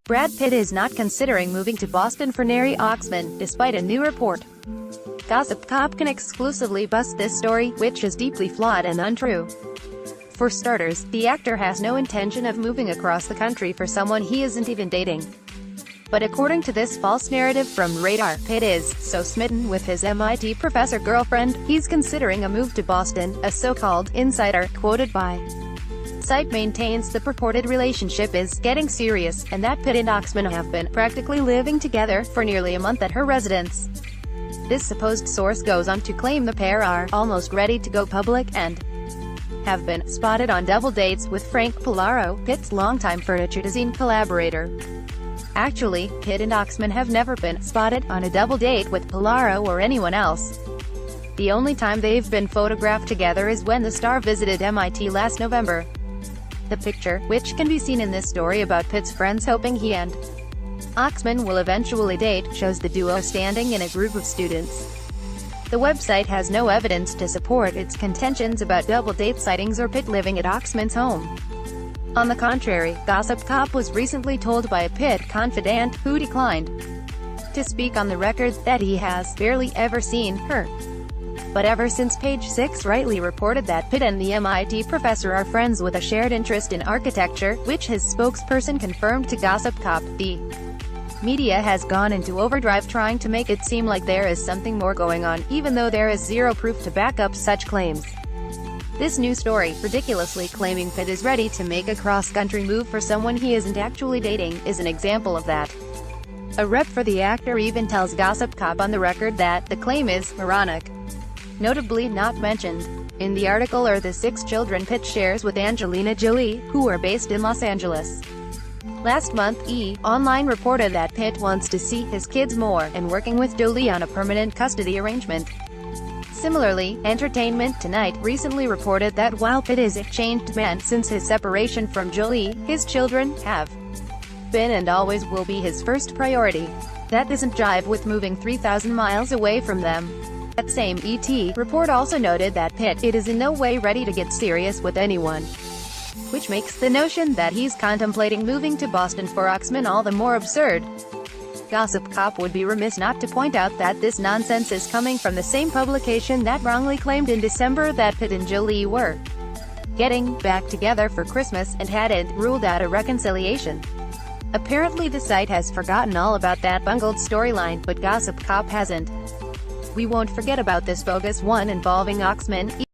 Brad Pitt is not considering moving to Boston for Neri Oxman, despite a new report. Gossip Cop can exclusively bust this story, which is deeply flawed and untrue. For starters, the actor has no intention of moving across the country for someone he isn't even dating. But according to this false narrative from Radar, Pitt is so smitten with his MIT professor girlfriend, he's considering a move to Boston, a so-called insider, quoted by site maintains the purported relationship is getting serious, and that Pitt and Oxman have been practically living together for nearly a month at her residence. This supposed source goes on to claim the pair are almost ready to go public and have been spotted on double dates with Frank Pallaro, Pitt's longtime furniture design collaborator. Actually, Pitt and Oxman have never been spotted on a double date with Pallaro or anyone else. The only time they've been photographed together is when the star visited MIT last November. The picture, which can be seen in this story about Pitt's friends hoping he and Oxman will eventually date, shows the duo standing in a group of students. The website has no evidence to support its contentions about double date sightings or Pitt living at Oxman's home. On the contrary, Gossip Cop was recently told by a Pitt confidant, who declined to speak on the record, that he has barely ever seen her. But ever since Page 6 rightly reported that Pitt and the MIT professor are friends with a shared interest in architecture, which his spokesperson confirmed to Gossip Cop, the media has gone into overdrive trying to make it seem like there is something more going on, even though there is zero proof to back up such claims. This new story, ridiculously claiming Pitt is ready to make a cross-country move for someone he isn't actually dating, is an example of that. A rep for the actor even tells Gossip Cop on the record that the claim is moronic. Notably not mentioned in the article are the 6 children Pitt shares with Angelina Jolie, who are based in Los Angeles. Last month, Online reported that Pitt wants to see his kids more, and working with Jolie on a permanent custody arrangement. Similarly, Entertainment Tonight recently reported that while Pitt is a changed man since his separation from Jolie, his children have been and always will be his first priority. That doesn't jive with moving 3,000 miles away from them. That same ET report also noted that Pitt is in no way ready to get serious with anyone, which makes the notion that he's contemplating moving to Boston for Oxman all the more absurd. Gossip Cop would be remiss not to point out that this nonsense is coming from the same publication that wrongly claimed in December that Pitt and Jolie were getting back together for Christmas and hadn't ruled out a reconciliation. Apparently the site has forgotten all about that bungled storyline, but Gossip Cop hasn't. We won't forget about this bogus one involving Oxman.